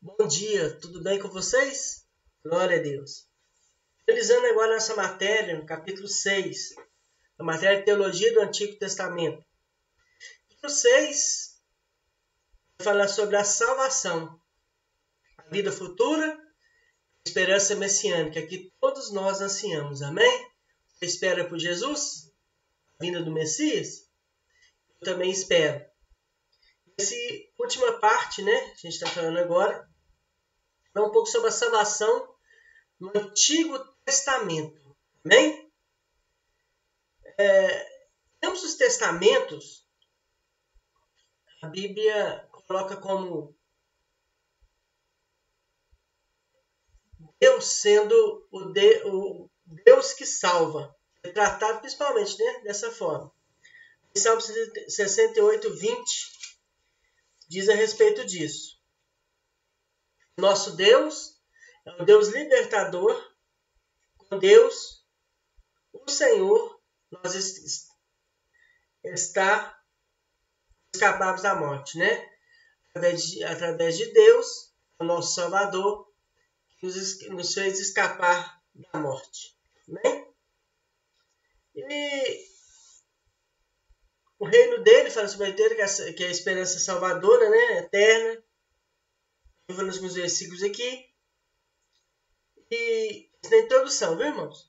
Bom dia, tudo bem com vocês? Glória a Deus. Finalizando agora nossa matéria, no capítulo 6, a matéria de Teologia do Antigo Testamento. Capítulo 6 vai falar sobre a salvação, a vida futura, a esperança messiânica, que todos nós ansiamos, amém? Você espera por Jesus? A vinda do Messias? Eu também espero. Essa última parte, né, a gente está falando agora, é um pouco sobre a salvação no Antigo Testamento. Amém? Ambos os testamentos, a Bíblia coloca como Deus sendo o Deus que salva. É tratado principalmente, né, dessa forma. Em Salmo 68, 20, diz a respeito disso. Nosso Deus é um Deus libertador. Com Deus, o Senhor, nós escapamos da morte, né? Através de Deus, o nosso Salvador, que nos fez escapar da morte. Né? E o reino dele, fala sobre ele, que é a esperança salvadora, né? Eterna. Eu vou nos meus versículos aqui. E na introdução, viu, irmãos?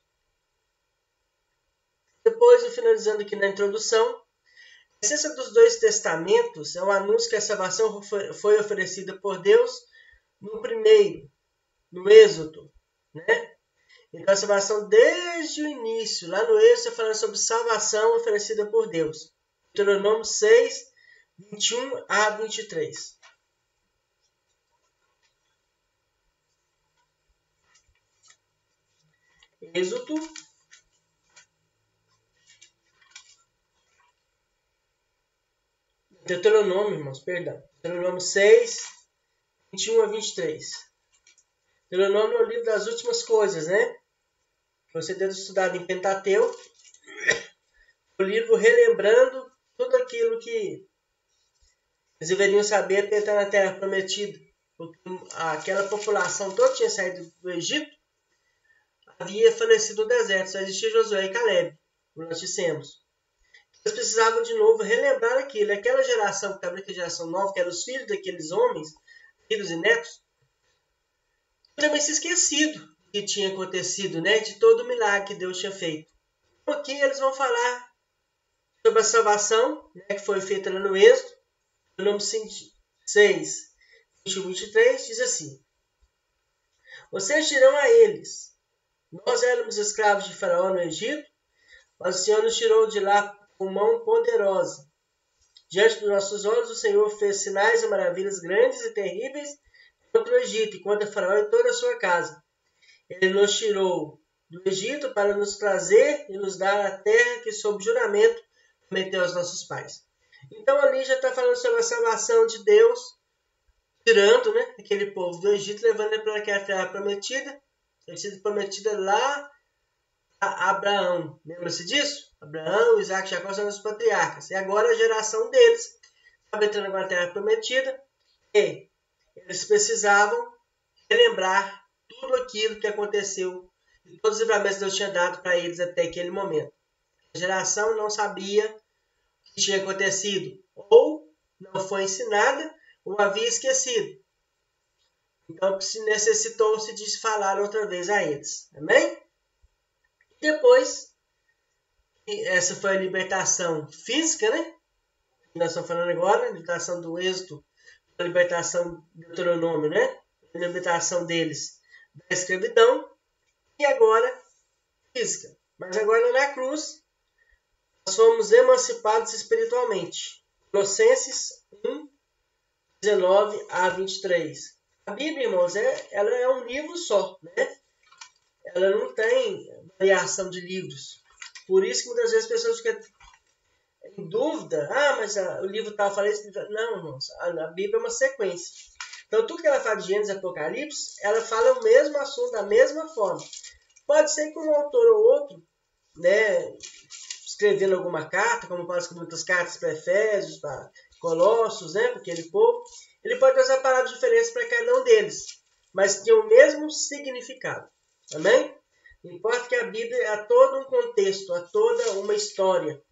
Depois, finalizando aqui na introdução, a essência dos dois testamentos é o anúncio que a salvação foi oferecida por Deus no primeiro, no Êxodo, né? Então a salvação desde o início, lá no Êxodo, falando sobre salvação oferecida por Deus. Deuteronômio 6, 21 a 23. Êxodo. Deuteronômio, irmãos, perdão. Deuteronômio 6, 21 a 23. Deuteronômio é o livro das últimas coisas, né? Você deve estudar em Pentateuco. O livro relembrando tudo aquilo que eles deveriam saber para entrar na Terra Prometida. Porque aquela população toda tinha saído do Egito, havia falecido no deserto, só existia Josué e Caleb, como nós dissemos. Eles precisavam de novo relembrar aquilo. Aquela geração que estava naquela geração nova, que eram os filhos daqueles homens, filhos e netos, também se esquecido do que tinha acontecido, né? De todo o milagre que Deus tinha feito. Então aqui eles vão falar sobre a salvação, né, que foi feita lá no Êxodo. No nome 6, 21 e 23, diz assim: Vocês dirão a eles: Nós éramos escravos de Faraó no Egito, mas o Senhor nos tirou de lá com mão poderosa. Diante dos nossos olhos, o Senhor fez sinais e maravilhas grandes e terríveis contra o Egito e contra Faraó e toda a sua casa. Ele nos tirou do Egito para nos trazer e nos dar a terra que, sob juramento, prometeu aos nossos pais. Então, ali já está falando sobre a salvação de Deus, tirando, né, aquele povo do Egito, levando ele para aquela terra prometida, tinha sido prometida lá a Abraão. Lembra-se disso? Abraão, Isaac e Jacó são os patriarcas. E agora a geração deles estava entrando na terra prometida e eles precisavam relembrar tudo aquilo que aconteceu e todos os livramentos que Deus tinha dado para eles até aquele momento. A geração não sabia o que tinha acontecido, ou não foi ensinada, ou havia esquecido. Então, necessitou-se de falar outra vez a eles. Amém? E depois, essa foi a libertação física, né? Nós estamos falando agora, a libertação do Êxodo, a libertação do Deuteronômio, né? A libertação deles da escravidão. E agora, física. Mas agora na cruz, nós fomos emancipados espiritualmente. Colossenses 1, 19 a 23. A Bíblia, irmãos, ela é um livro só, né? Ela não tem variação de livros. Por isso que muitas vezes as pessoas ficam em dúvida. Mas o livro tal fala isso. Não, irmãos. A Bíblia é uma sequência. Então, tudo que ela fala de Gênesis e Apocalipse, ela fala o mesmo assunto da mesma forma. Pode ser que um autor ou outro, né, escrevendo alguma carta, como Paulo escreveu muitas cartas para Efésios, para Colossos, né, para aquele povo, Ele pode usar palavras diferentes para cada um deles, mas tem o mesmo significado. Amém? Importa que a Bíblia há todo um contexto, há toda uma história.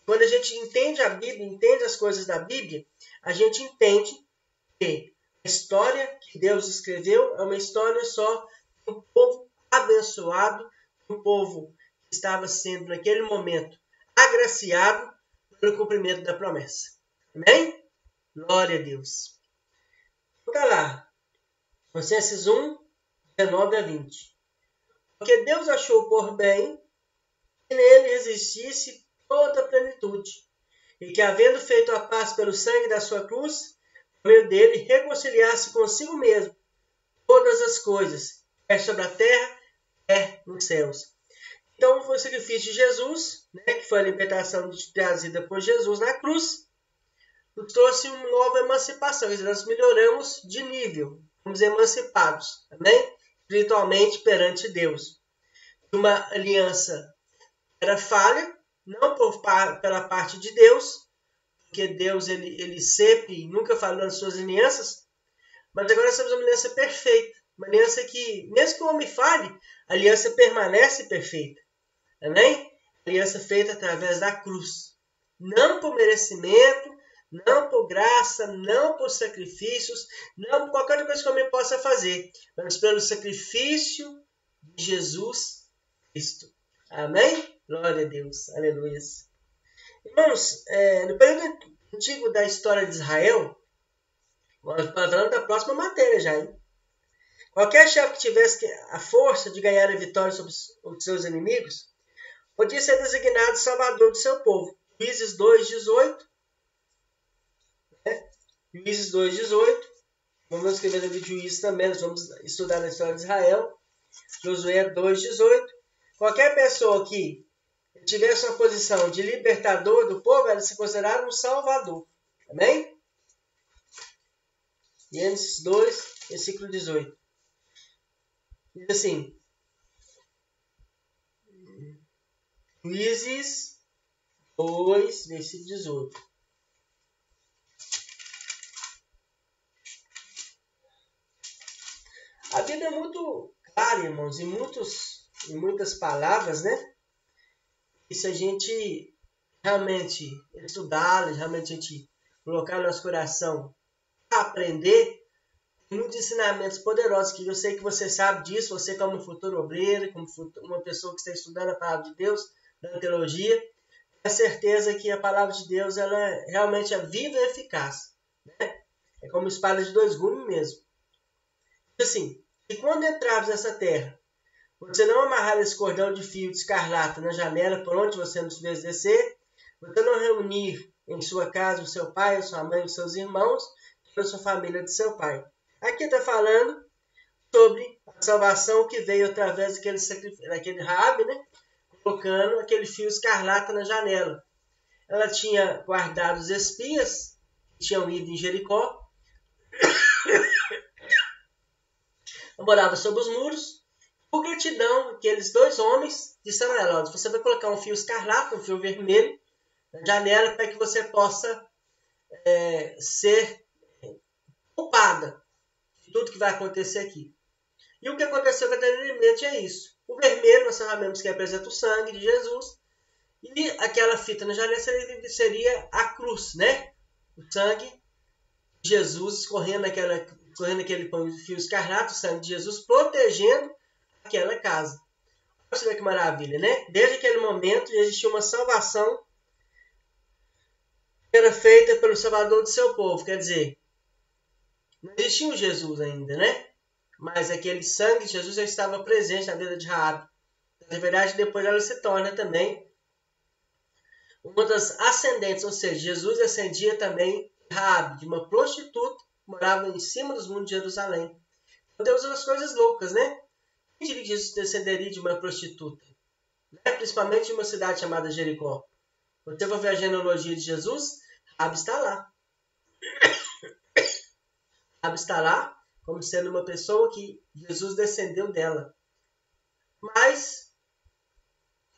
Quando a gente entende a Bíblia, entende as coisas da Bíblia, a gente entende que a história que Deus escreveu é uma história só de um povo abençoado, um povo que estava sendo, naquele momento, agraciado pelo cumprimento da promessa. Amém? Glória a Deus. Então, tá lá. Colossenses 1, 19 a 20. Porque Deus achou por bem que nele existisse toda a plenitude, e que, havendo feito a paz pelo sangue da sua cruz, por meio dele reconciliasse consigo mesmo todas as coisas, quer sobre a terra, quer nos céus. Então, foi o sacrifício de Jesus, que foi a libertação trazida por Jesus na cruz, nos trouxe uma nova emancipação. Nós melhoramos de nível, fomos emancipados, amém? Espiritualmente perante Deus. Uma aliança era falha, não pela parte de Deus, porque Deus ele sempre, nunca falou nas suas alianças, mas agora nós temos uma aliança perfeita, uma aliança que, mesmo que o homem falhe, a aliança permanece perfeita. Amém? Aliança feita através da cruz. Não por merecimento, não por graça, não por sacrifícios, não por qualquer coisa que o homem possa fazer, mas pelo sacrifício de Jesus Cristo. Amém? Glória a Deus. Aleluia. Irmãos, no período antigo da história de Israel, nós falando da próxima matéria já, hein? Qualquer chefe que tivesse a força de ganhar a vitória sobre os seus inimigos, podia ser designado salvador do seu povo. Juízes 2:18. Juízes 2:18. Vamos escrever no livro de Juízes também, nós vamos estudar na história de Israel. Josué 2:18. Qualquer pessoa que tivesse uma posição de libertador do povo, era se considerado um salvador. Amém? Gênesis 2, versículo 18. Diz assim: Juízes 2, versículo 18. A Bíblia é muito clara, irmãos, em muitas palavras, né? E se a gente realmente estudá-la, realmente a gente colocar no nosso coração para aprender, tem muitos ensinamentos poderosos que eu sei que você sabe disso, você como futuro obreiro, como uma pessoa que está estudando a palavra de Deus, da teologia, tem certeza que a palavra de Deus ela realmente é viva e eficaz. Né? É como espada de dois gumes mesmo. Assim, e quando entrarmos nessa terra, você não amarrar esse cordão de fio de escarlata na janela por onde você nos fez descer, você não reunir em sua casa o seu pai, a sua mãe, os seus irmãos, a sua família de seu pai. Aqui está falando sobre a salvação que veio através daquele Raabe, né? Colocando aquele fio escarlata na janela. Ela tinha guardado os espias que tinham ido em Jericó. Ela morava sob os muros. Por gratidão, aqueles dois homens disseram a ela: você vai colocar um fio escarlata, um fio vermelho, na janela para que você possa ser poupada de tudo que vai acontecer aqui. E o que aconteceu verdadeiramente é isso. O vermelho, nós sabemos que representa o sangue de Jesus. E aquela fita na janela seria a cruz, né? O sangue de Jesus escorrendo aquele fio escarlate, o sangue de Jesus protegendo aquela casa. Você vê que maravilha, né? Desde aquele momento já existia uma salvação que era feita pelo Salvador do seu povo. Quer dizer, não existia um Jesus ainda, né? Mas aquele sangue de Jesus já estava presente na vida de Raabe. Na verdade, depois ela se torna também uma das ascendentes, ou seja, Jesus ascendia também de Raabe, de uma prostituta que morava em cima dos muros de Jerusalém. Então Deus usa as coisas loucas, né? Quem diria que Jesus descenderia de uma prostituta? Né? Principalmente de uma cidade chamada Jericó. Você vai ver a genealogia de Jesus, Raabe está lá. Raabe está lá como sendo uma pessoa que Jesus descendeu dela. Mas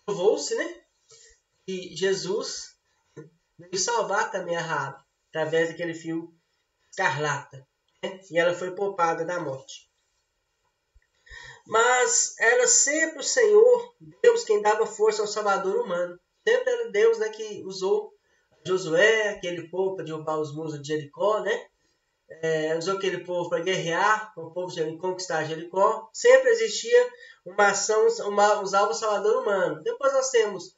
provou-se, né? E Jesus veio salvar também a Raabe, através daquele fio escarlata, né? E ela foi poupada da morte. Mas era sempre o Senhor, Deus, quem dava força ao Salvador humano. Sempre era Deus, né, que usou Josué, aquele povo para derrubar os muros de Jericó, né? Usou aquele povo para guerrear, o povo de conquistar Jericó. Sempre existia uma ação, usava o Salvador humano. Depois nós temos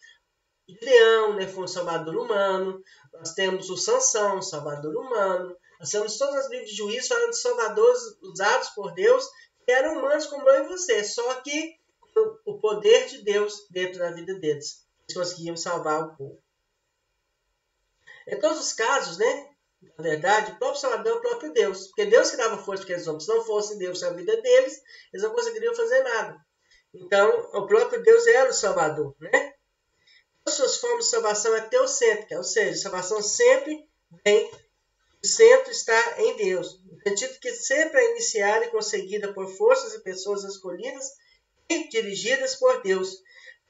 Gideão, né, foi um Salvador humano. Nós temos o Sansão, um Salvador humano. Nós temos todos os livros de juízes falando de salvadores usados por Deus, que eram humanos como eu e você, só que com o poder de Deus dentro da vida deles. Eles conseguiam salvar o povo. Em todos os casos, né? Na verdade, o próprio Salvador é o próprio Deus. Porque Deus que dava força para aqueles homens. Se não fosse Deus na vida deles, eles não conseguiriam fazer nada. Então, o próprio Deus era o Salvador, né? As suas formas de salvação é teocêntrica, ou seja, a salvação sempre vem, o centro está em Deus. No sentido que sempre é iniciada e conseguida por forças e pessoas escolhidas e dirigidas por Deus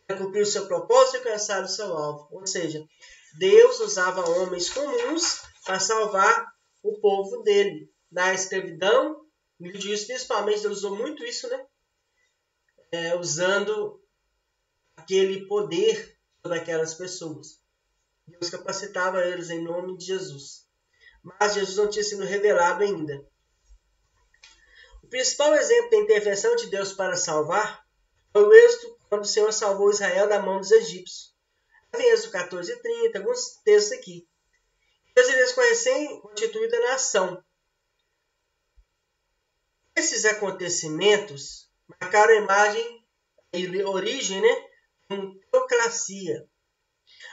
para cumprir o seu propósito e alcançar o seu alvo. Ou seja, Deus usava homens comuns para salvar o povo dele da escravidão. No livro de Juízes, principalmente, Deus usou muito isso, né? Usando aquele poder sobre aquelas pessoas. Deus capacitava eles em nome de Jesus. Mas Jesus não tinha sido revelado ainda. O principal exemplo da intervenção de Deus para salvar foi o êxodo quando o Senhor salvou Israel da mão dos egípcios. Em Êxodo 14:30, alguns textos aqui. Deus iria com a recém-constituída nação. Esses acontecimentos marcaram a imagem e origem, né, de teocracia.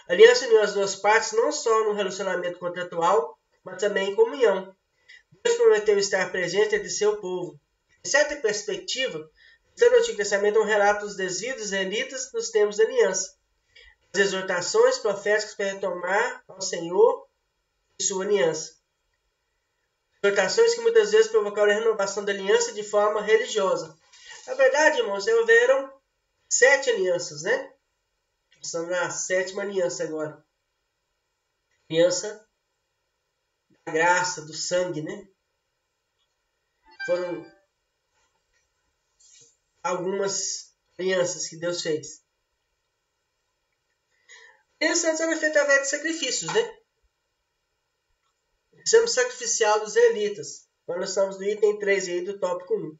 A aliança uniu as duas partes não só no relacionamento contratual, mas também em comunhão. Deus prometeu estar presente entre seu povo. Em certa perspectiva, o Antigo Testamento é um relato dos desvios israelitas nos tempos da aliança. As exortações proféticas para retomar ao Senhor e sua aliança. Exortações que muitas vezes provocaram a renovação da aliança de forma religiosa. Na verdade, irmãos, houveram 7 alianças, né? Estamos na 7ª aliança agora. Aliança da graça, do sangue, né? Foram algumas alianças que Deus fez. A aliança antes era feita através de sacrifícios, né? O exame sacrificial dos israelitas. Nós estamos no item 3 aí do tópico 1.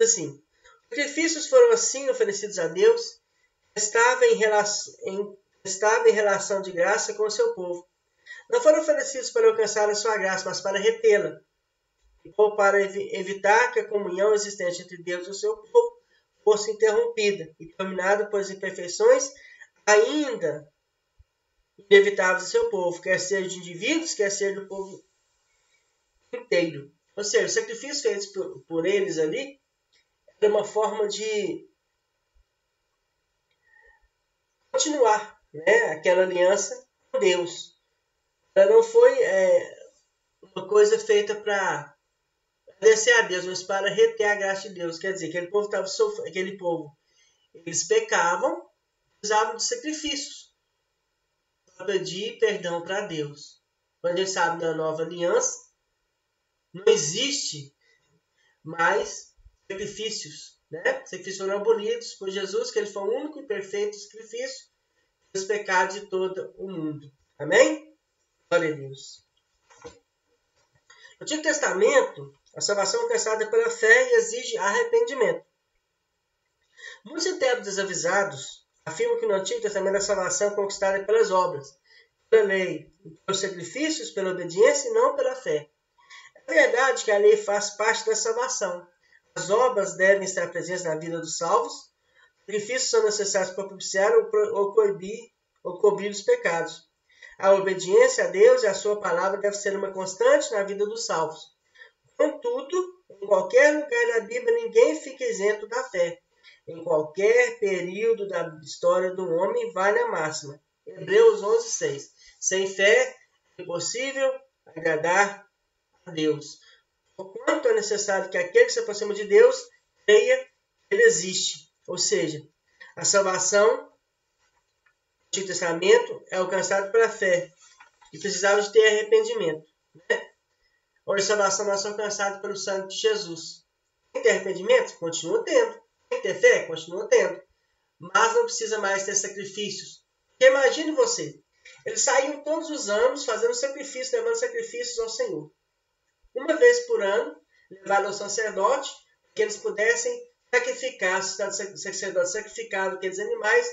Assim, os sacrifícios foram assim oferecidos a Deus, estava em relação de graça com o seu povo. Não foram oferecidos para alcançar a sua graça, mas para retê-la, ou para evitar que a comunhão existente entre Deus e o seu povo fosse interrompida e terminada por imperfeições ainda inevitáveis do seu povo, quer seja de indivíduos, quer seja do povo inteiro. Ou seja, o sacrifício feito por eles ali era uma forma de continuar, né, aquela aliança com Deus. Ela não foi uma coisa feita para agradecer a Deus, mas para reter a graça de Deus. Quer dizer, aquele povo estava sofrendo, aquele povo, eles pecavam, precisavam de sacrifícios para pedir perdão para Deus. Quando a gente sabe na nova aliança, não existe mais sacrifícios, né? Sacrifícios foram abolidos por Jesus, que ele foi o único e perfeito sacrifício dos pecados de todo o mundo. Amém? Glória a Deus. No Antigo Testamento, a salvação é alcançada pela fé e exige arrependimento. Muitos intérpretes desavisados afirmam que no Antigo Testamento a salvação é conquistada pelas obras, pela lei, pelos sacrifícios, pela obediência e não pela fé. É verdade que a lei faz parte da salvação. As obras devem estar presentes na vida dos salvos. Os sacrifícios são necessários para propiciar ou cobrir os pecados. A obediência a Deus e a sua palavra deve ser uma constante na vida dos salvos. Contudo, em qualquer lugar da Bíblia, ninguém fica isento da fé. Em qualquer período da história do homem, vale a máxima. Hebreus 11:6. Sem fé é impossível agradar a Deus. Porquanto é necessário que aquele que se aproxima de Deus creia que ele existe. Ou seja, a salvação no Antigo Testamento é alcançada pela fé. E precisava de ter arrependimento, né? onde a salvação nossa é alcançada pelo sangue de Jesus. Tem que ter arrependimento? Continua tendo. Tem que ter fé? Continua tendo. Mas não precisa mais ter sacrifícios. Porque imagine você, eles saíam todos os anos fazendo sacrifícios, levando sacrifícios ao Senhor. Uma vez por ano, levaram ao sacerdote, que eles pudessem sacrificar, o sacerdote sacrificava aqueles animais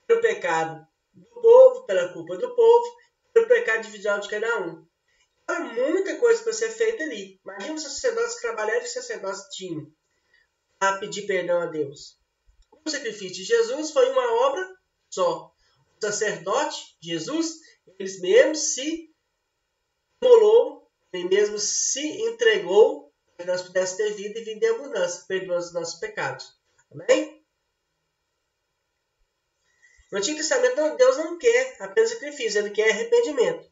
pelo pecado do povo, pela culpa do povo, pelo pecado individual de cada um. Era muita coisa para ser feita ali. Imagina os sacerdotes que trabalharam e os sacerdotes tinham para pedir perdão a Deus. O sacrifício de Jesus foi uma obra só. O sacerdote, Jesus, ele mesmo se imolou, ele mesmo se entregou para que nós pudéssemos ter vida e vida em abundância, perdoando os nossos pecados. Amém? No Antigo Testamento, Deus não quer apenas sacrifício, ele quer arrependimento.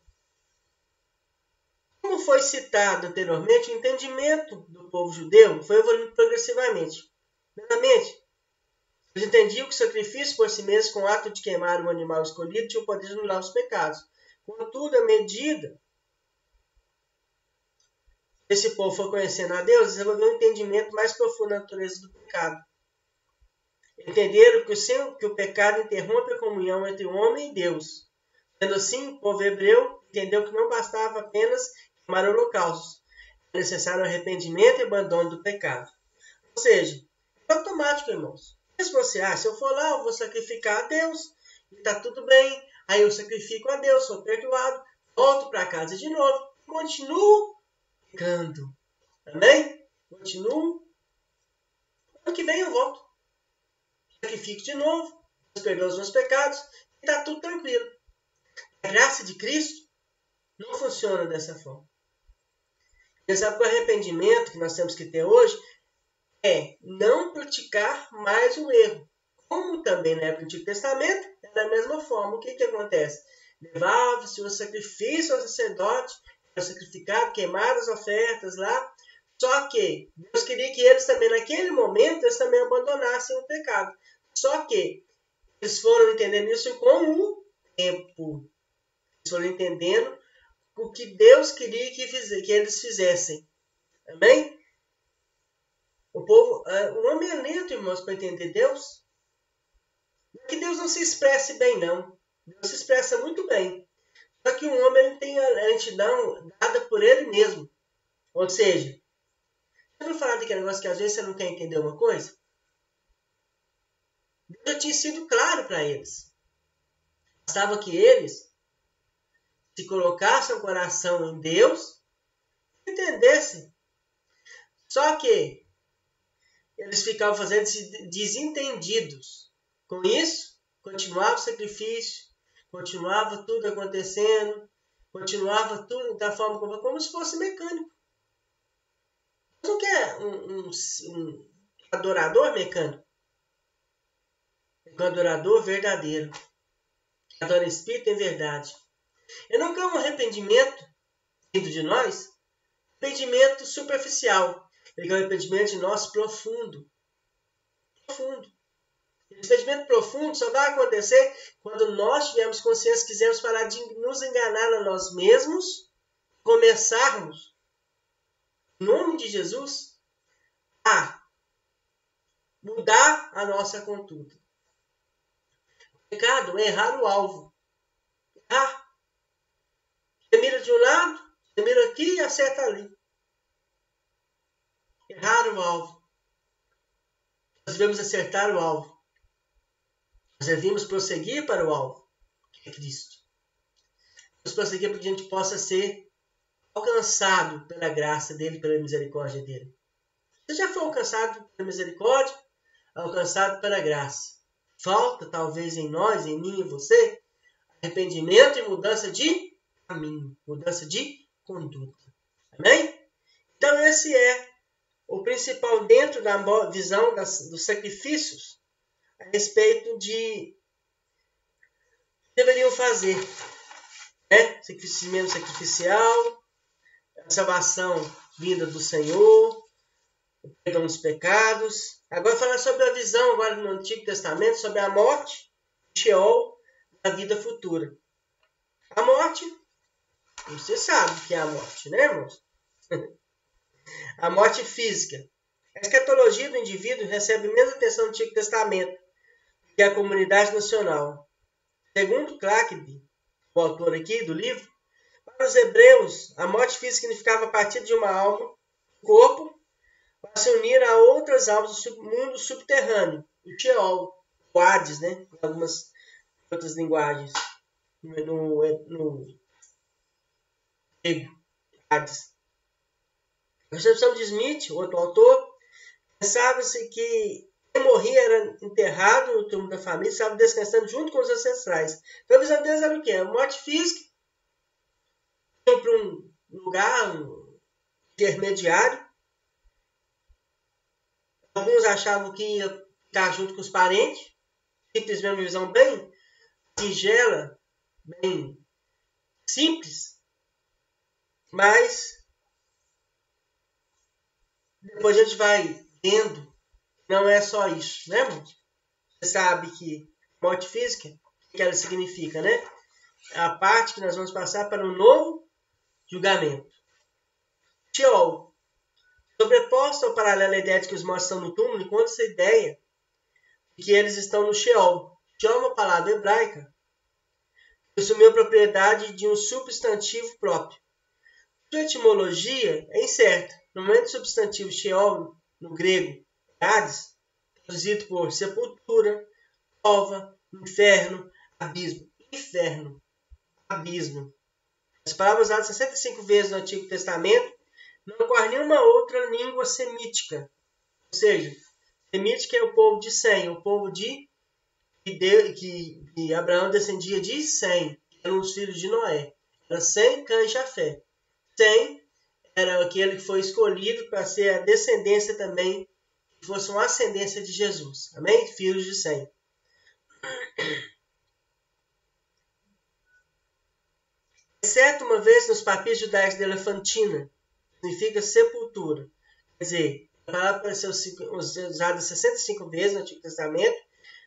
Como foi citado anteriormente, o entendimento do povo judeu foi evoluindo progressivamente. Primeiramente, eles entendiam que o sacrifício por si mesmo, com o ato de queimar um animal escolhido, tinha o poder de anular os pecados. Contudo, à medida que esse povo foi conhecendo a Deus, desenvolveu um entendimento mais profundo da natureza do pecado. Entenderam que o pecado interrompe a comunhão entre o homem e Deus. Sendo assim, o povo hebreu entendeu que não bastava apenas queimar holocaustos. É necessário arrependimento e abandono do pecado. Ou seja, é automático, irmãos. Se você, se eu for lá, eu vou sacrificar a Deus, e está tudo bem, aí eu sacrifico a Deus, sou perdoado, volto para casa de novo, continuo pecando. Amém? Continuo. Ano que vem eu volto. Sacrifico de novo, Deus perdoa os meus pecados, e está tudo tranquilo. A graça de Cristo não funciona dessa forma. Você sabe que o arrependimento que nós temos que ter hoje é não praticar mais o erro. Como também na época do Antigo Testamento, é da mesma forma. O que acontece? Levava-se o sacrifício ao sacerdote, era sacrificado, queimaram as ofertas lá. Só que Deus queria que eles também, naquele momento, eles também abandonassem o pecado. Só que eles foram entendendo isso com o tempo. Eles foram entendendo o que Deus queria que eles fizessem. Amém? O homem é lento, irmãos, para entender Deus. Não é que Deus não se expresse bem, não. Deus se expressa muito bem. Só que o homem ele tem a lentidão dada por ele mesmo. Ou seja, você não falar daquele negócio que às vezes você não quer entender uma coisa? Deus já tinha sido claro para eles. Bastava que eles se colocassem o coração em Deus e entendessem. Só que eles ficavam fazendo-se desentendidos. Com isso, continuava o sacrifício, continuava tudo acontecendo, continuava tudo da forma como se fosse mecânico. Você não quer um adorador mecânico? Um adorador verdadeiro. Que adora em espírito e em verdade. Eu não quero um arrependimento vindo de nós, arrependimento superficial. Ele quer um arrependimento de nós profundo. Profundo. Esse arrependimento profundo só vai acontecer quando nós tivermos consciência, quisermos parar de nos enganar a nós mesmos, começarmos, em nome de Jesus, a mudar a nossa conduta. O pecado é errar o alvo. Errar. Você mira de um lado, você mira aqui e acerta ali. Errar o alvo. Nós devemos acertar o alvo. Nós devemos prosseguir para o alvo, que é Cristo. Devemos prosseguir para que a gente possa ser alcançado pela graça dele, pela misericórdia dele. Você já foi alcançado pela misericórdia, alcançado pela graça. Falta, talvez, em nós, em mim e você, arrependimento e mudança de caminho, mudança de conduta. Amém? Então, esse é o principal dentro da visão dos sacrifícios a respeito de o que deveriam fazer. Sacrifício sacrificial, a salvação vinda do Senhor, o perdão dos pecados. Agora falar sobre a visão agora no Antigo Testamento, sobre a morte, o Sheol, a vida futura. A morte, você sabe o que é a morte, né, irmãos? A morte física. A escatologia do indivíduo recebe a mesma atenção no Antigo Testamento que a comunidade nacional. Segundo Clarke, o autor aqui do livro, para os hebreus, a morte física significava a partida de uma alma, um corpo, para se unir a outras almas do mundo subterrâneo, o Sheol, o Hades, né? Em algumas outras linguagens, no grego, Hades. A concepção de Smith, outro autor, pensava-se que quem morria era enterrado no túmulo da família, estava descansando junto com os ancestrais. Então a visão deles era o quê? A morte física, iam para um lugar intermediário. Alguns achavam que ia ficar junto com os parentes, simplesmente uma visão bem singela, bem simples, mas depois a gente vai vendo que não é só isso, né, irmãos? Você sabe que morte física, o que ela significa, né? É a parte que nós vamos passar para um novo julgamento. Sheol. Sobreposta ao paralelo à ideia de que os mortos estão no túmulo, encontra-se a ideia de que eles estão no Sheol. Sheol é uma palavra hebraica que assumiu a propriedade de um substantivo próprio. Sua etimologia é incerta. No momento do substantivo Sheol, no grego, Hades, traduzido por sepultura, cova, inferno, abismo. Inferno, abismo. As palavras usadas 65 vezes no Antigo Testamento não ocorre nenhuma outra língua semítica. Ou seja, semítica é o povo de Sem, o povo que Abraão descendia de Sem, que eram os filhos de Noé. Era Sem, Cã e Jafé. Sem era aquele que foi escolhido para ser a descendência também, que fosse uma ascendência de Jesus. Amém? Filhos de Sem. Exceto uma vez nos papiros judaicos de Elefantina, significa sepultura. Quer dizer, a palavra apareceu usada 65 vezes no Antigo Testamento.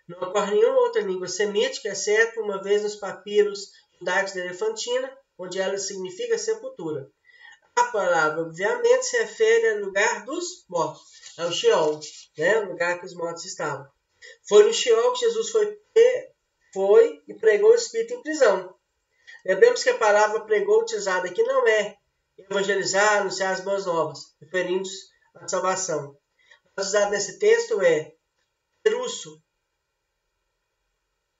Não ocorre nenhuma outra língua semítica, exceto uma vez nos papiros judaicos de Elefantina, onde ela significa sepultura. A palavra, obviamente, se refere ao lugar dos mortos. É o Sheol, né? O lugar que os mortos estavam. Foi no Sheol que Jesus foi e pregou o Espírito em prisão. Lembremos que a palavra pregou utilizada aqui não é evangelizar, anunciar as boas novas, referindo-se à salvação. O usado nesse texto é terusso,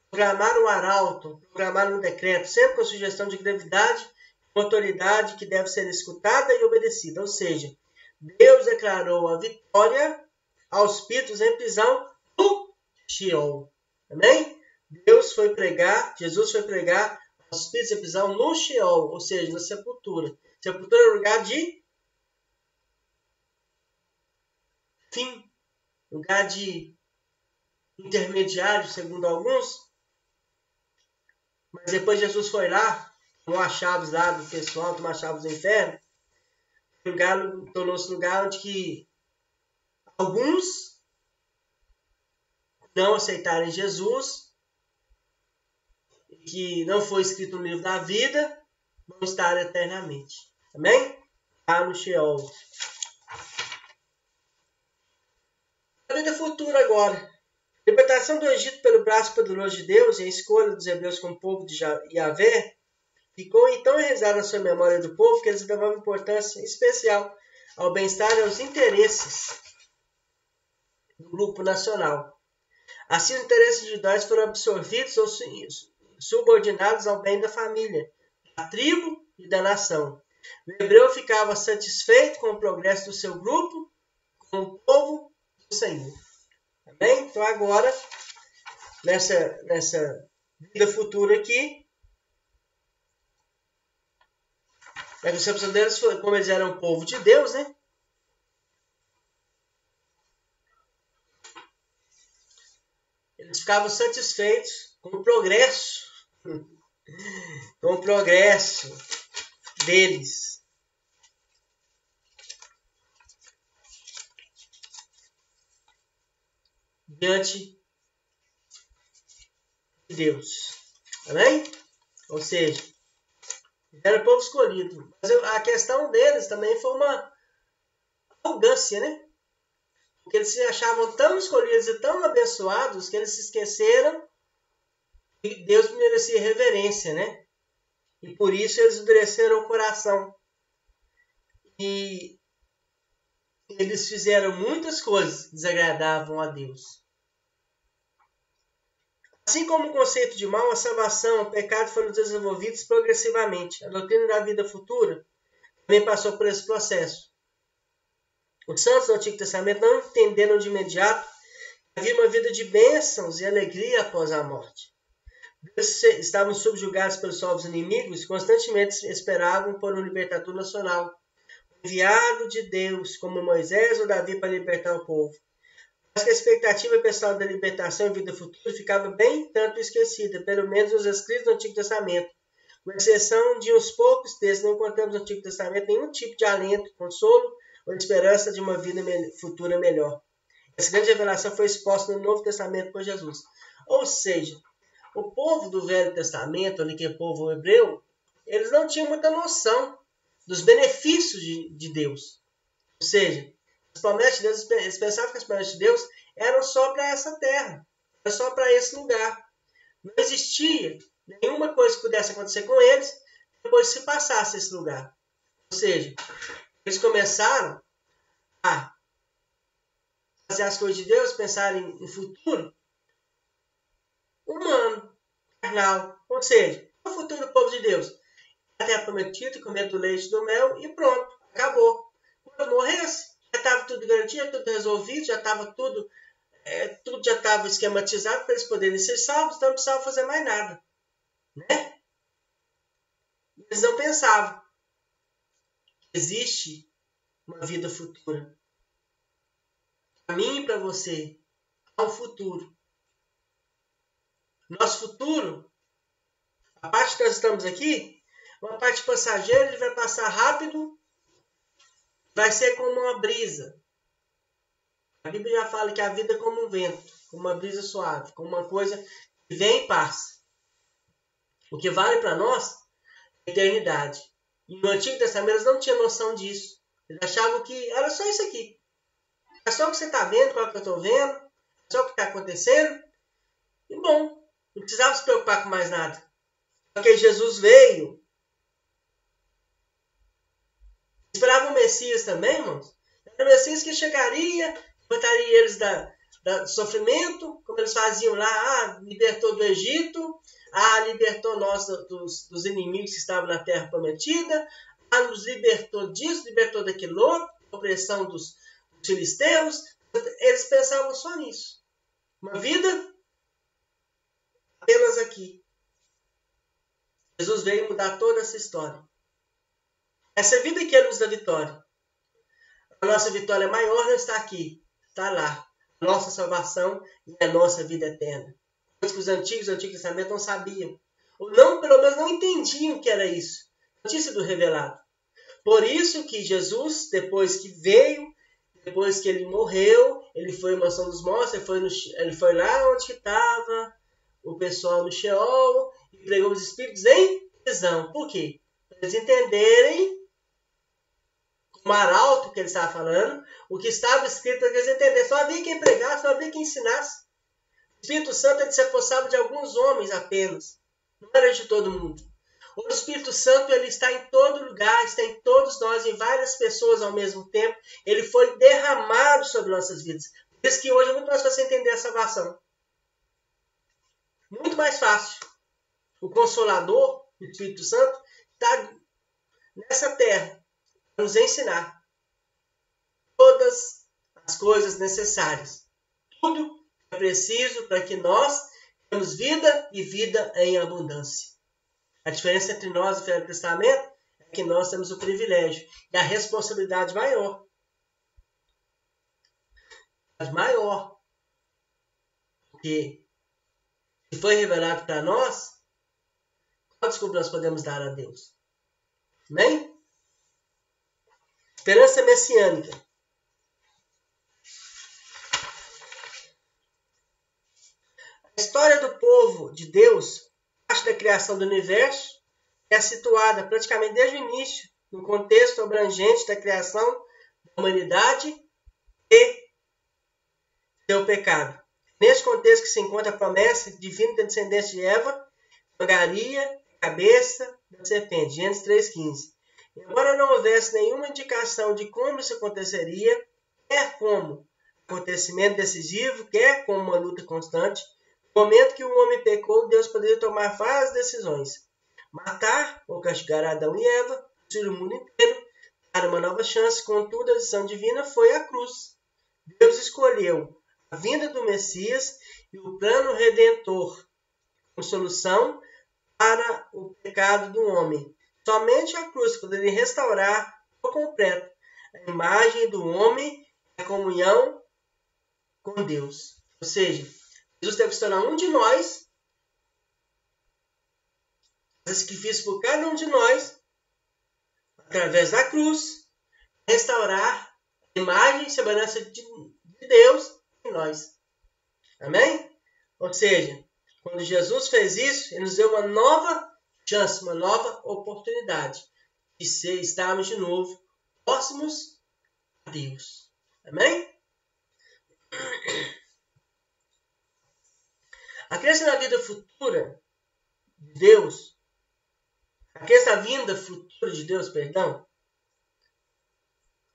programar um arauto, programar um decreto, sempre com sugestão de gravidade, uma autoridade que deve ser escutada e obedecida. Ou seja, Deus declarou a vitória aos espíritos em prisão no Sheol. Amém? Jesus foi pregar aos espíritos em prisão no Sheol, ou seja, na sepultura. Sepultura é um lugar de fim, lugar de intermediário, segundo alguns. Mas depois Jesus foi lá, tomou as chaves lá do pessoal, tomou as chaves do inferno. Tornou-se lugar onde que alguns não aceitarem Jesus, que não foi escrito no livro da vida, vão estar eternamente. Amém? Lá no Sheol. A vida futura agora. A libertação do Egito pelo braço poderoso de Deus e a escolha dos hebreus como povo de Yahvé ficou então enraizada na sua memória do povo que eles davam importância especial ao bem-estar e aos interesses do grupo nacional. Assim, os interesses individuais foram absorvidos ou subordinados ao bem da família, da tribo e da nação. O hebreu ficava satisfeito com o progresso do seu grupo, com o povo do Senhor. Amém? Então agora, nessa vida futura aqui, a concepção deles foi, como eles eram povo de Deus, né? Eles ficavam satisfeitos com o progresso, deles. Diante de Deus. Amém? Ou seja, Era o povo escolhido. Mas a questão deles também foi uma arrogância, né? Porque eles se achavam tão escolhidos e tão abençoados que eles se esqueceram que Deus merecia reverência, né? E por isso eles endureceram o coração. E eles fizeram muitas coisas que desagradavam a Deus. Assim como o conceito de mal, a salvação, o pecado foram desenvolvidos progressivamente. A doutrina da vida futura também passou por esse processo. Os santos do Antigo Testamento não entenderam de imediato que havia uma vida de bênçãos e alegria após a morte. Eles estavam subjugados pelos povos inimigos e constantemente esperavam por um libertador nacional, enviado de Deus, como Moisés ou Davi, para libertar o povo. Mas que a expectativa pessoal da libertação e vida futura ficava bem tanto esquecida, pelo menos nos escritos do Antigo Testamento. Com exceção de uns poucos textos, não encontramos no Antigo Testamento nenhum tipo de alento, consolo ou esperança de uma vida futura melhor. Essa grande revelação foi exposta no Novo Testamento por Jesus. Ou seja, o povo do Velho Testamento, ali que é o povo hebreu, eles não tinham muita noção dos benefícios de Deus. Ou seja, as promessas de Deus, eles pensavam que as promessas de Deus eram só para essa terra, era só para esse lugar. Não existia nenhuma coisa que pudesse acontecer com eles depois que se passasse esse lugar. Ou seja, eles começaram a fazer as coisas de Deus, pensar em futuro humano, carnal. Ou seja, o futuro do povo de Deus. A terra prometida, comer do leite e do mel e pronto, acabou. Quando morresse, já estava tudo garantido, tudo resolvido, já estava tudo já estava esquematizado para eles poderem ser salvos, então não precisavam fazer mais nada. Né? Eles não pensavam que existe uma vida futura. Para mim e para você, há um futuro. Nosso futuro, a parte que nós estamos aqui, uma parte passageira, ele vai passar rápido, vai ser como uma brisa. A Bíblia já fala que a vida é como um vento, como uma brisa suave, como uma coisa que vem e passa. O que vale para nós é a eternidade. E no Antigo Testamento eles não tinham noção disso. Eles achavam que era só isso aqui. É só o que você está vendo, qual que eu estou vendo, é só o que está acontecendo. E bom, não precisava se preocupar com mais nada. Porque Jesus veio. Esperava o Messias também, irmãos. Era o Messias que chegaria, libertaria eles do sofrimento, como eles faziam lá, libertou do Egito, libertou nós dos inimigos que estavam na terra prometida, nos libertou disso, libertou daquilo outro, opressão dos filisteus. Eles pensavam só nisso. Uma vida apenas aqui. Jesus veio mudar toda essa história. Essa vida que é a luz da vitória. A nossa vitória maior não está aqui, está lá. A nossa salvação e a nossa vida eterna. Coisas que os antigos do Antigo Testamento não sabiam. Ou não, pelo menos não entendiam o que era isso. Não tinha sido revelado. Por isso que Jesus, depois que veio, depois que ele morreu, ele foi em mansão dos mortos, ele foi lá onde estava o pessoal no Sheol e pregou os espíritos em prisão. Por quê? Para eles entenderem o arauto que ele estava falando, o que estava escrito para que eles entendessem. Só havia quem pregasse, só havia quem ensinasse. O Espírito Santo ele se apossava de alguns homens apenas. Não era de todo mundo. O Espírito Santo ele está em todo lugar, está em todos nós, em várias pessoas ao mesmo tempo. Ele foi derramado sobre nossas vidas. Por isso que hoje é muito mais fácil entender a salvação. Muito mais fácil. O Consolador, o Espírito Santo, está nessa terra para nos ensinar todas as coisas necessárias. Tudo é preciso para que nós tenhamos vida e vida em abundância. A diferença entre nós e o Velho Testamento é que nós temos o privilégio e a responsabilidade maior. Maior. Porque se foi revelado para nós, qual desculpa nós podemos dar a Deus? Amém? Esperança messiânica. A história do povo de Deus parte da criação do universo é situada praticamente desde o início, no contexto abrangente da criação da humanidade e seu pecado. Nesse contexto que se encontra a promessa divina da descendência de Eva, esmagaria a cabeça da serpente, Gênesis 3,15. Embora não houvesse nenhuma indicação de como isso aconteceria, quer como acontecimento decisivo, quer como uma luta constante, no momento que o homem pecou, Deus poderia tomar várias decisões. Matar ou castigar Adão e Eva, destruir o mundo inteiro, dar uma nova chance, contudo a decisão divina foi a cruz. Deus escolheu a vinda do Messias e o plano redentor como solução para o pecado do homem. Somente a cruz poderia restaurar por completo a imagem do homem e a comunhão com Deus. Ou seja, Jesus teve que se tornar um de nós, sacrifício por cada um de nós, através da cruz, restaurar a imagem e semelhança de Deus em nós. Amém? Ou seja, quando Jesus fez isso, ele nos deu uma nova chance, uma nova oportunidade de estarmos de novo próximos a Deus. Amém? A crença na vida futura de Deus, a crença na vinda futura de Deus,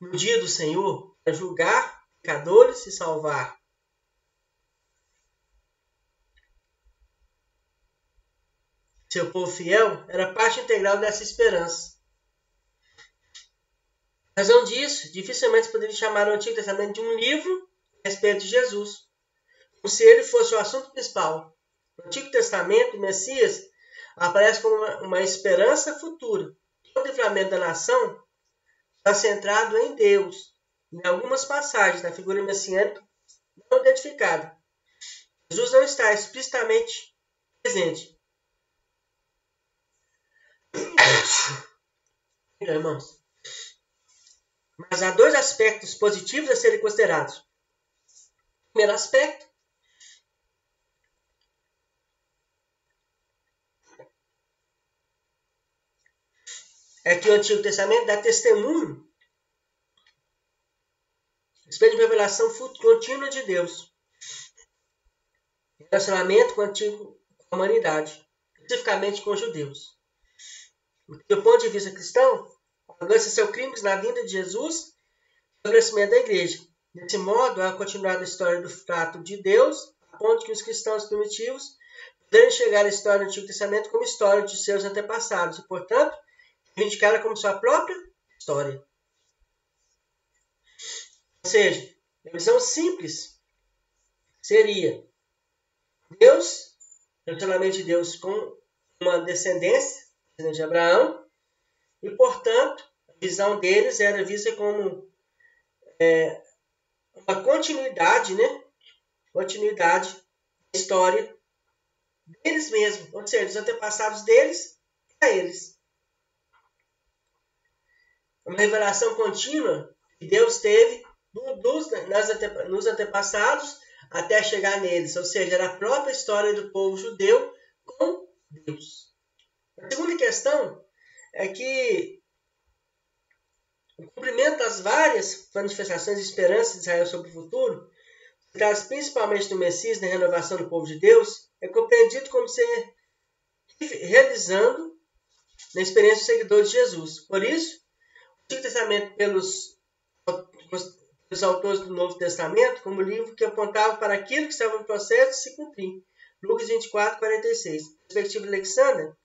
no dia do Senhor, para julgar pecadores e salvar seu povo fiel, era parte integral dessa esperança. A razão disso, dificilmente se poderia chamar o Antigo Testamento de um livro a respeito de Jesus, como se ele fosse o assunto principal. No Antigo Testamento, o Messias aparece como uma esperança futura. O livramento da nação está centrado em Deus. Em algumas passagens da figura messiânica não identificada, Jesus não está explicitamente presente. Irmãos. Mas há dois aspectos positivos a serem considerados. O primeiro aspecto é que o Antigo Testamento dá testemunho a respeito de uma revelação contínua de Deus. Relacionamento com a humanidade, especificamente com os judeus. Do ponto de vista cristão, a ganância seus crimes na vinda de Jesus e o estabelecimento da igreja. Desse modo, há continuado a história do trato de Deus, a ponto que os cristãos primitivos puderam enxergar a história do Antigo Testamento como história de seus antepassados e, portanto, reivindicar como sua própria história. Ou seja, a visão simples seria Deus, relacionamento de Deus com uma descendência de Abraão, e, portanto, a visão deles era vista como uma continuidade, continuidade da história deles mesmos, ou seja, dos antepassados deles a eles. Uma revelação contínua que Deus teve nos antepassados até chegar neles, ou seja, era a própria história do povo judeu com Deus. A segunda questão é que o cumprimento das várias manifestações de esperança de Israel sobre o futuro, traz principalmente do Messias na renovação do povo de Deus, é compreendido como ser realizando na experiência dos seguidores de Jesus. Por isso, o Antigo Testamento pelos autores do Novo Testamento como livro que apontava para aquilo que estava no processo de se cumprir. Lucas 24, 46. Na perspectiva de Alexander,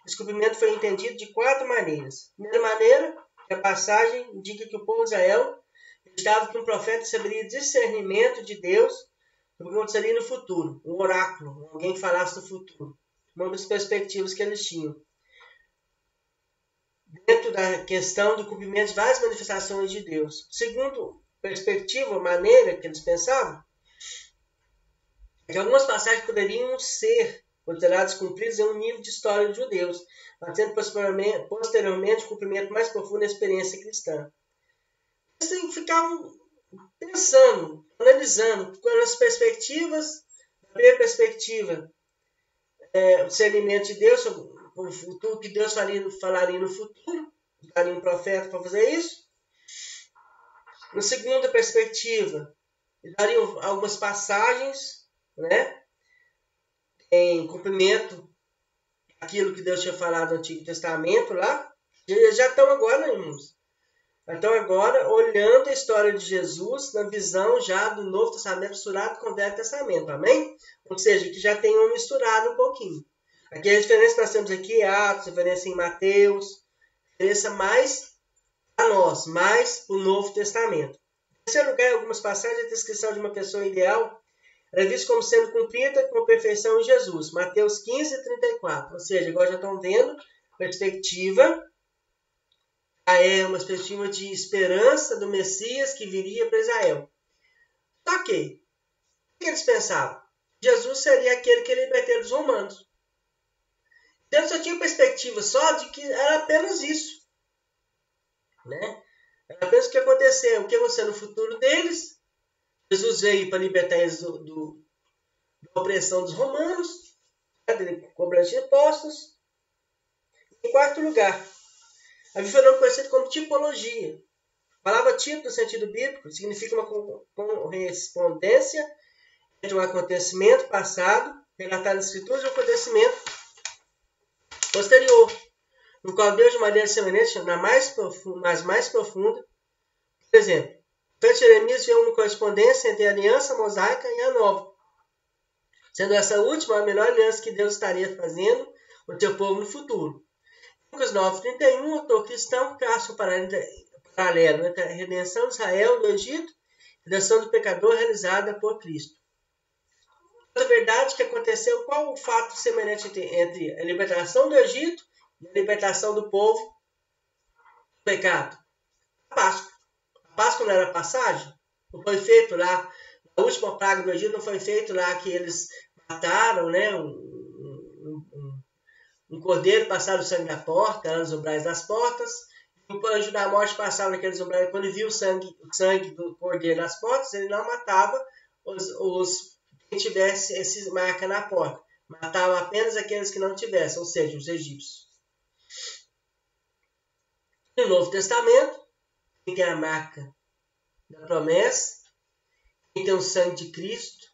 esse cumprimento foi entendido de 4 maneiras. Primeira maneira, a passagem indica que o povo de Israel estava que um profeta receberia discernimento de Deus sobre o que aconteceria no futuro. Um oráculo, alguém que falasse do futuro. Uma das perspectivas que eles tinham. Dentro da questão do cumprimento de várias manifestações de Deus. Segundo perspectiva, maneira que eles pensavam, é que algumas passagens poderiam ser consideradas cumpridas em um nível de história dos judeus, mas tendo posteriormente um cumprimento mais profundo da experiência cristã. Eles ficavam pensando, analisando, com as perspectivas, a primeira perspectiva, o discernimento de Deus sobre o futuro que Deus falaria no futuro, daria um profeta para fazer isso. Na segunda perspectiva, dariam algumas passagens, né, em cumprimento daquilo que Deus tinha falado no Antigo Testamento lá. Eles já estão agora, irmãos. Então agora, olhando a história de Jesus na visão já do Novo Testamento misturado com o Velho Testamento, amém? Ou seja, que já tem um misturado um pouquinho. Aqui a diferença que nós temos aqui é Atos, diferença em Mateus, diferença mais a nós, mais para o Novo Testamento. Em terceiro lugar, em algumas passagens, a descrição de uma pessoa ideal era vista como sendo cumprida com perfeição em Jesus. Mateus 15, 34. Ou seja, agora já estão vendo perspectiva. É uma perspectiva de esperança do Messias que viria para Israel. Ok. O que eles pensavam? Jesus seria aquele que libertaria os romanos. Então só tinha perspectiva só de que era apenas isso. Né? Era apenas o que aconteceu. O que aconteceu no futuro deles. Jesus veio para libertar eles da opressão dos romanos. Cobrança de impostos. Em quarto lugar, havia um fenômeno conhecido como tipologia. A palavra tipo, no sentido bíblico, significa uma correspondência entre um acontecimento passado, relatado nas Escrituras, e um acontecimento posterior, no qual Deus, de maneira semelhante, mas mais profunda. Por exemplo, o profeta Jeremias vê uma correspondência entre a aliança mosaica e a nova, sendo essa última a melhor aliança que Deus estaria fazendo com o seu povo no futuro. Lucas 9:31, o autor cristão traça o paralelo entre a redenção de Israel do Egito e a redenção do pecador realizada por Cristo. A verdade que aconteceu, qual o fato semelhante entre a libertação do Egito e a libertação do povo do pecado? A Páscoa. A Páscoa não era passagem? Não foi feito lá, a última praga do Egito não foi feito lá que eles mataram, né, um cordeiro, passaram o sangue na porta, nos umbrais das portas. O anjo da morte passava naqueles umbrais. Quando ele viu o sangue do cordeiro nas portas, ele não matava quem tivesse essa marca na porta. Matava apenas aqueles que não tivessem, ou seja, os egípcios. No Novo Testamento, quem tem a marca da promessa, quem tem o sangue de Cristo,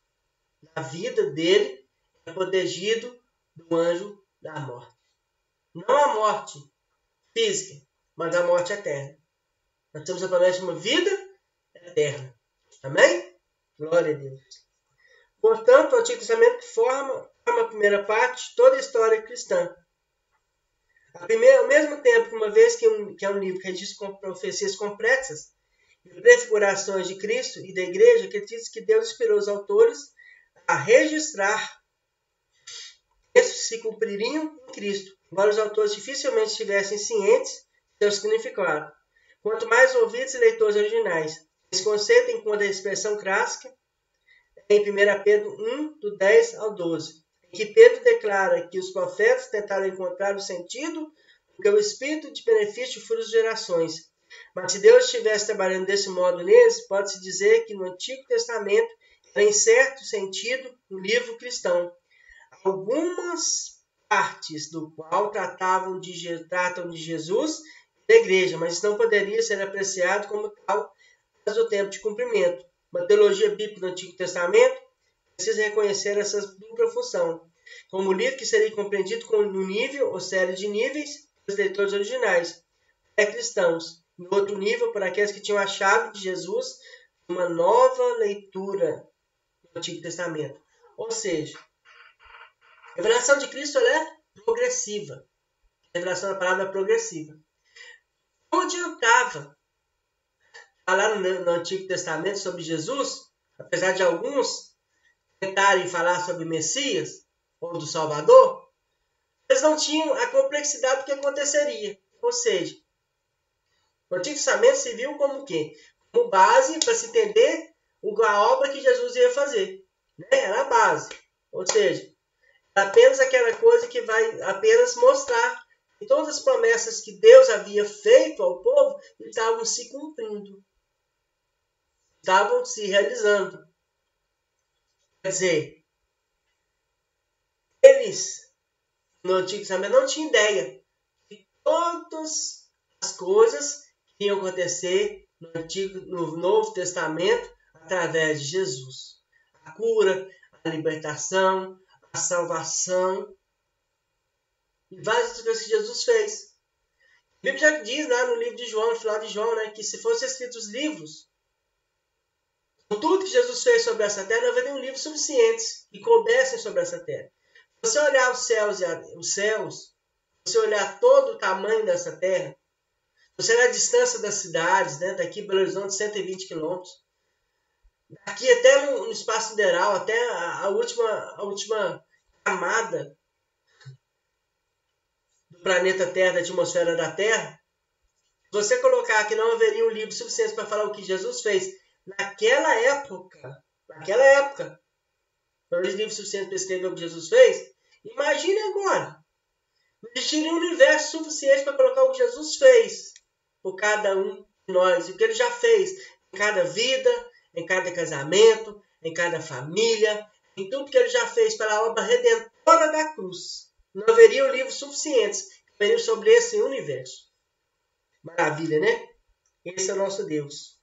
na vida dele, é protegido do anjo da morte. Não a morte física, mas a morte eterna. Nós temos a promessa de uma vida eterna. Amém? Glória a Deus. Portanto, o Antigo Testamento forma a primeira parte de toda a história cristã. Ao mesmo tempo que uma vez que é um livro que registra profecias complexas e prefigurações de Cristo e da igreja, que diz que Deus inspirou os autores a registrar esses se cumpririam em Cristo, embora os autores dificilmente estivessem cientes de seu significado. Quanto mais ouvidos e leitores originais, esse conceito encontra a expressão clássica em 1 Pedro 1, do 10 ao 12, em que Pedro declara que os profetas tentaram encontrar o sentido do que o Espírito de benefício foi das gerações. Mas se Deus estivesse trabalhando desse modo neles, pode-se dizer que no Antigo Testamento era em certo sentido um livro cristão. Algumas partes do qual tratam de Jesus e da igreja, mas isso não poderia ser apreciado como tal do tempo de cumprimento. Uma teologia bíblica do Antigo Testamento precisa reconhecer essa dupla função, como livro que seria compreendido como um nível ou série de níveis pelos leitores originais, cristãos, em outro nível por aqueles que tinham a chave de Jesus, uma nova leitura do Antigo Testamento. Ou seja, a revelação de Cristo ela é progressiva. A revelação da palavra é progressiva. Não adiantava falar no Antigo Testamento sobre Jesus, apesar de alguns tentarem falar sobre Messias ou do Salvador, eles não tinham a complexidade do que aconteceria. Ou seja, o Antigo Testamento se viu como o quê? Como base para se entender a obra que Jesus ia fazer. Né? Era a base. Ou seja, apenas aquela coisa que vai apenas mostrar que todas as promessas que Deus havia feito ao povo estavam se cumprindo. Estavam se realizando. Quer dizer, eles no Antigo Testamento não tinha ideia de todas as coisas que iam acontecer no Novo Testamento através de Jesus. A cura, a libertação, a salvação e várias outras coisas que Jesus fez. A Bíblia já diz lá no livro de João, no final de João, né, que se fossem escritos livros, com tudo que Jesus fez sobre essa terra, não haveria um livro suficiente que coubessem sobre essa terra. Se você olhar os céus, se você olhar todo o tamanho dessa terra, se você olhar a distância das cidades, né, daqui Belo Horizonte, 120 quilômetros, daqui até no espaço sideral, até a última camada do planeta Terra, da atmosfera da Terra, se você colocar que não haveria um livro suficiente para falar o que Jesus fez naquela época, não haveria livro suficiente para escrever o que Jesus fez, imagine agora. Não existiria um universo suficiente para colocar o que Jesus fez por cada um de nós, o que ele já fez em cada vida, em cada casamento, em cada família, em tudo que ele já fez para a obra redentora da cruz. Não haveria um livro suficiente que venham sobre esse universo. Maravilha, né? Esse é o nosso Deus.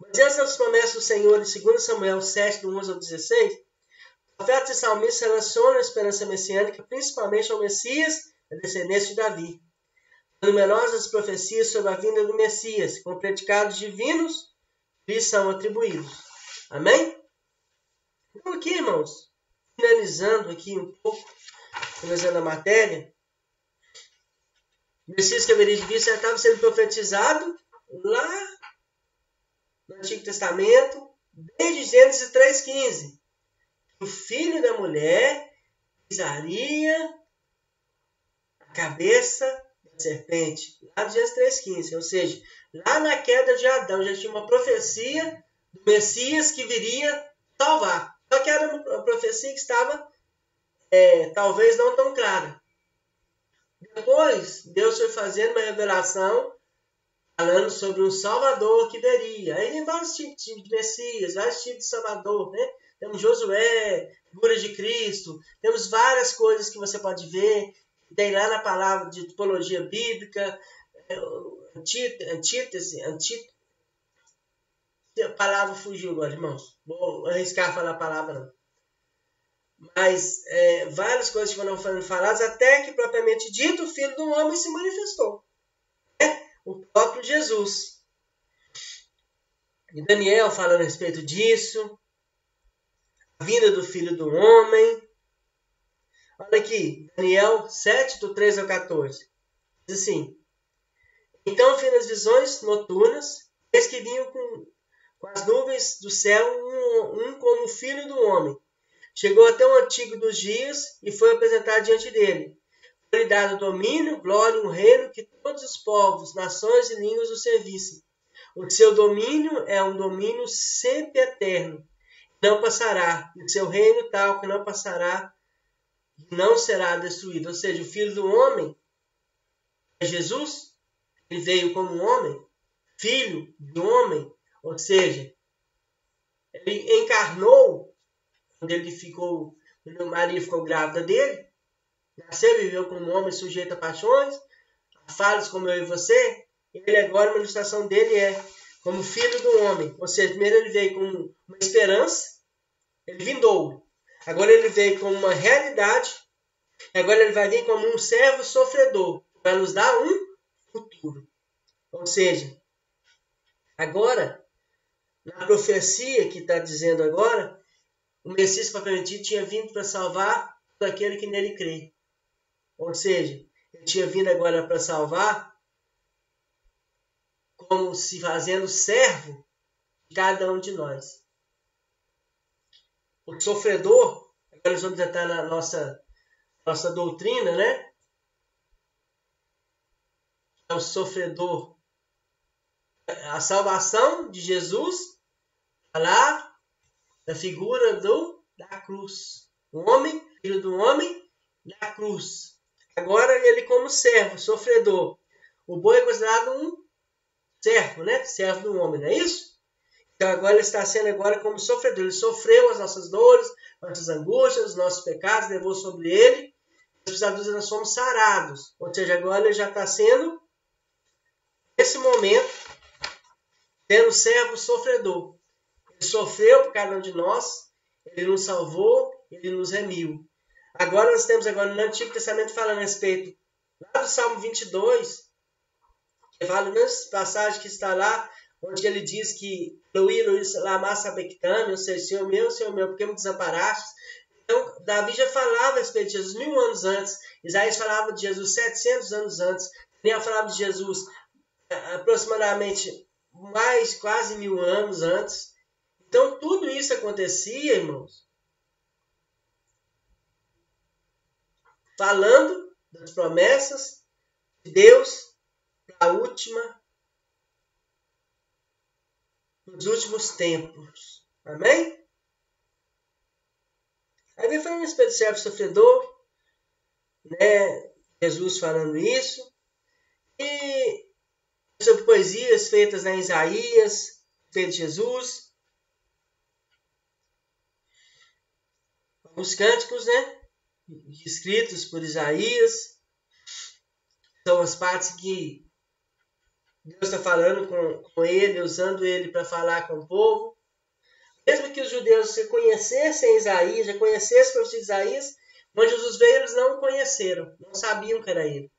Baseados nas promessas do Senhor em 2 Samuel 7, do 11 ao 16, profetas e salmistas relacionam a esperança messiânica principalmente ao Messias, a descendência de Davi. Numerosas profecias sobre a vinda do Messias, com predicados divinos, lhes são atribuídos. Amém? Então aqui, irmãos, finalizando aqui um pouco, finalizando a matéria, o Messias que haveria de vir já estava sendo profetizado lá no Antigo Testamento, desde Gênesis 3,15. O filho da mulher pisaria a cabeça da serpente, lá de Gênesis 3,15. Ou seja, lá na queda de Adão já tinha uma profecia do Messias que viria salvar. Só que era uma profecia que estava talvez não tão clara. Depois, Deus foi fazendo uma revelação falando sobre um Salvador que viria. Aí tem vários tipos de Messias, vários tipos de Salvador, né? Temos Josué, figuras de Cristo, temos várias coisas que você pode ver. Tem lá na palavra de tipologia bíblica, antítese, a palavra fugiu agora, irmãos. Vou arriscar falar a palavra não. Mas várias coisas que foram faladas, até que propriamente dito, o Filho do Homem se manifestou. O próprio Jesus. E Daniel falando a respeito disso. A vinda do Filho do Homem. Olha aqui, Daniel 7, do 13 ao 14. Diz assim: Então vi nas visões noturnas, eis que vinham com as nuvens do céu, um como o Filho do Homem. Chegou até o Antigo dos Dias e foi apresentado diante dele. Foi-lhe dado domínio, glória e um reino que todos os povos, nações e línguas o servissem. O seu domínio é um domínio sempre eterno, não passará. O seu reino tal que não passará e não será destruído. Ou seja, o Filho do Homem é Jesus. Ele veio como um homem, filho de homem. Ou seja, ele encarnou quando Maria ficou grávida dele. Nasceu e viveu como um homem sujeito a paixões, a falhas como eu e você. Ele agora, a manifestação dele é como filho do homem. Ou seja, primeiro ele veio com uma esperança, ele vindou. Agora ele veio com uma realidade. Agora ele vai vir como um servo sofredor, para nos dar um futuro. Ou seja, agora, na profecia que está dizendo agora, o Messias propriamente tinha vindo para salvar todo aquele que nele crê. Ou seja, ele tinha vindo agora para salvar como se fazendo servo de cada um de nós. O sofredor, agora nós vamos entrar na nossa doutrina, né? É o sofredor. A salvação de Jesus está lá na figura da cruz. O homem, filho do homem, na cruz. Agora ele como servo, sofredor. O boi é considerado um servo, né? Servo do homem, não é isso? Então agora ele está sendo agora como sofredor. Ele sofreu as nossas dores, nossas angústias, os nossos pecados, levou sobre ele. pisaduras nós somos sarados. Ou seja, agora ele já está sendo, nesse momento, sendo servo sofredor. Ele sofreu por cada um de nós, ele nos salvou, ele nos remiu. Agora nós temos no Antigo Testamento falando a respeito, lá do Salmo 22, que fala nessa passagem que está lá, onde ele diz que Luís lama sabachthani, ou seja, Senhor meu, por que me desamparaste? Então, Davi já falava a respeito de Jesus 1000 anos antes, Isaías falava de Jesus 700 anos antes, Daniel falava de Jesus aproximadamente mais quase 1000 anos antes. Então, tudo isso acontecia, irmãos, falando das promessas de Deus para a nos últimos tempos. Amém? Aí vem falando a respeito do servo sofredor, né? Jesus falando isso. E sobre poesias feitas em Isaías, feito de Jesus. Alguns cânticos, né? Escritos por Isaías. São as partes que Deus está falando com ele, usando ele para falar com o povo. Mesmo que os judeus conhecessem Isaías, já conhecessem o profeta de Isaías, quando Jesus veio, eles não o conheceram, não sabiam que era ele.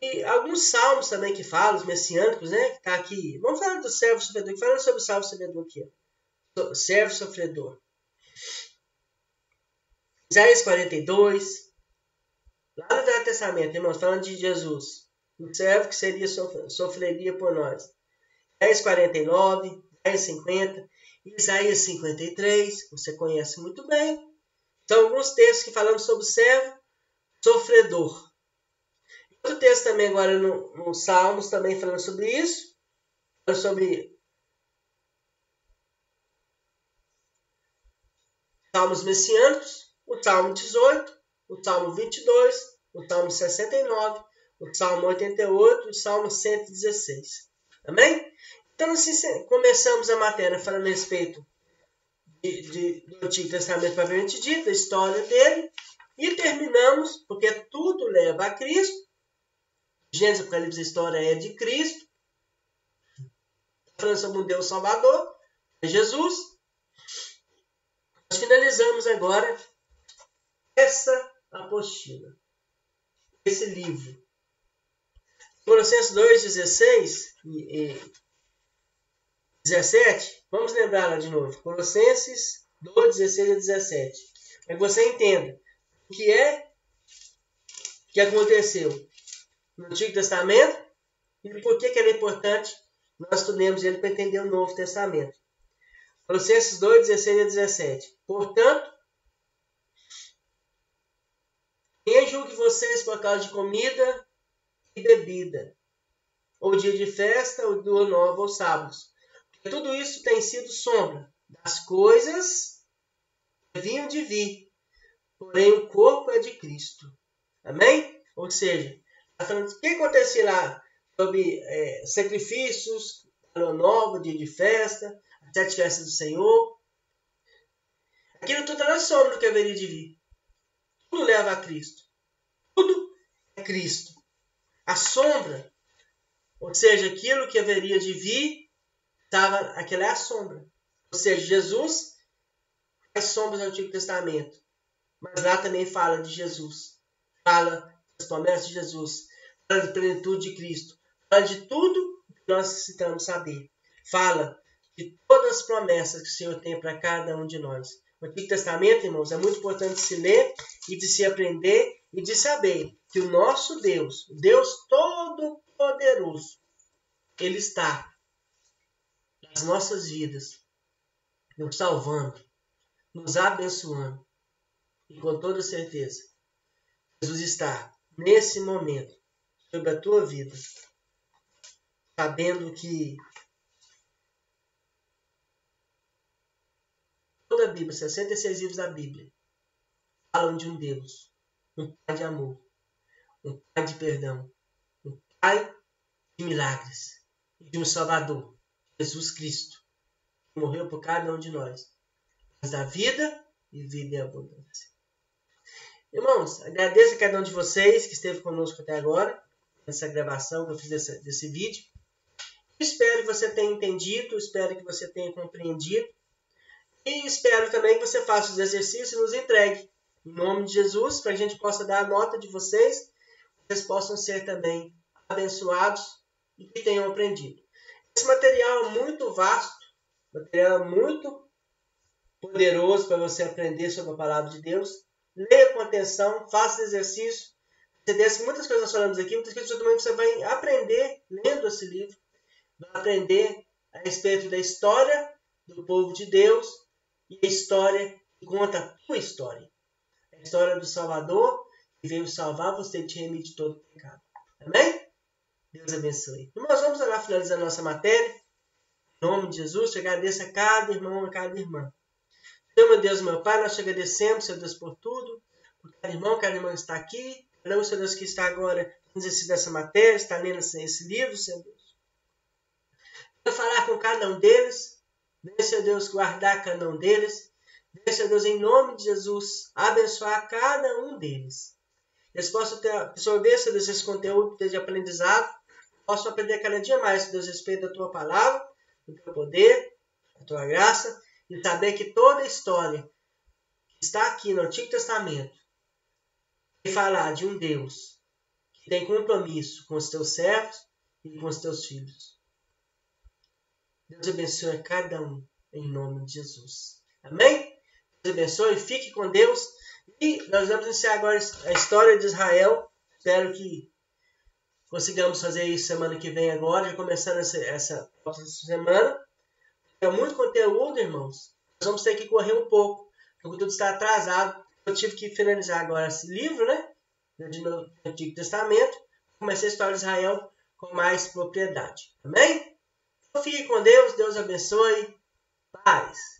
E alguns salmos também que falam, os messiânicos, né? Que está aqui. Vamos falar do servo sofredor, falando sobre o servo sofredor aqui. Servo sofredor. Isaías 42. Lá no Velho Testamento, irmãos, falando de Jesus. O servo que sofreria por nós. Isaías 49, Isaías 50, Isaías 53, você conhece muito bem. São alguns textos que falamos sobre o servo sofredor. Outro texto também agora no Salmos, também falando sobre isso. Falando sobre Salmos messiânicos, o Salmo 18, o Salmo 22, o Salmo 69, o Salmo 88 e o Salmo 116. Amém? Então, assim, começamos a matéria falando a respeito do Antigo Testamento propriamente dito, da história dele, e terminamos, porque tudo leva a Cristo. Gênesis, Apocalipse, a história é de Cristo. Falando sobre um Deus Salvador, é Jesus. Nós finalizamos agora essa apostila, esse livro. Colossenses 2, 16 e 17, vamos lembrar lá de novo. Colossenses 2, 16 e 17. Para que você entenda o que aconteceu no Antigo Testamento e por que era importante nós estudemos ele para entender o Novo Testamento. Colossenses 2, 16 e 17. Portanto, quem julgue vocês por causa de comida e bebida, ou dia de festa, ou lua nova, ou sábados. Porque tudo isso tem sido sombra das coisas que vinham de vir, porém o corpo é de Cristo. Amém? Ou seja, o que acontecia lá sobre sacrifícios, lua nova, dia de festa, as 7 festas do Senhor. Aquilo tudo era sombra do que haveria de vir. Tudo leva a Cristo. Tudo é Cristo. A sombra, ou seja, aquilo que haveria de vir, aquela é a sombra. Ou seja, Jesus faz sombras no Antigo Testamento. Mas lá também fala de Jesus. Fala das promessas de Jesus. Fala da plenitude de Cristo. Fala de tudo que nós necessitamos saber. Fala de todas as promessas que o Senhor tem para cada um de nós. O Antigo Testamento, irmãos, é muito importante de se ler e de se aprender e de saber que o nosso Deus, o Deus Todo-Poderoso, Ele está nas nossas vidas, nos salvando, nos abençoando. E com toda certeza, Jesus está, nesse momento, sobre a tua vida, sabendo que toda a Bíblia, 66 livros da Bíblia, falam de um Deus, um Pai de amor, um Pai de perdão, um Pai de milagres, e de um Salvador, Jesus Cristo, que morreu por cada um de nós, mas da vida e vida em abundância. Irmãos, agradeço a cada um de vocês que esteve conosco até agora, nessa gravação que eu fiz desse vídeo. Espero que você tenha entendido, espero que você tenha compreendido. E espero também que você faça os exercícios e nos entregue. Em nome de Jesus, para que a gente possa dar a nota de vocês, vocês possam ser também abençoados e que tenham aprendido. Esse material é muito vasto, material muito poderoso para você aprender sobre a palavra de Deus. Leia com atenção, faça exercício. Que muitas coisas nós falamos aqui, muitas coisas também você vai aprender lendo esse livro. Vai aprender a respeito da história do povo de Deus e a história que conta a tua história. A história do Salvador que veio salvar você e te remir de todo pecado. Amém? Deus abençoe. Nós vamos orar finalizando a nossa matéria. Em nome de Jesus, te agradeço a cada irmão, a cada irmã. Senhor, meu Deus, meu Pai, nós te agradecemos, Senhor Deus, por tudo. Por cada irmão que está aqui. Cada um, Senhor Deus, que está agora no exercício dessa matéria, está lendo esse livro, Senhor Deus. Venha falar com cada um deles. Venha, Senhor Deus, guardar cada um deles. Venha, Senhor Deus, em nome de Jesus, abençoar cada um deles. Eles possam absorver, Senhor Deus, esse conteúdo de aprendizado. Possam aprender cada dia mais, Senhor Deus, a respeito da tua palavra, do teu poder, da tua graça. E saber que toda a história que está aqui no Antigo Testamento vai falar de um Deus que tem compromisso com os teus servos e com os teus filhos. Deus abençoe a cada um, em nome de Jesus. Amém? Deus abençoe, fique com Deus. E nós vamos iniciar agora a história de Israel. Espero que consigamos fazer isso semana que vem agora, já começando essa semana. É muito conteúdo, irmãos. Nós vamos ter que correr um pouco. O conteúdo está atrasado. Eu tive que finalizar agora esse livro, né? Do Antigo Testamento. Comecei a história de Israel com mais propriedade. Amém? Então fique com Deus. Deus abençoe. Paz.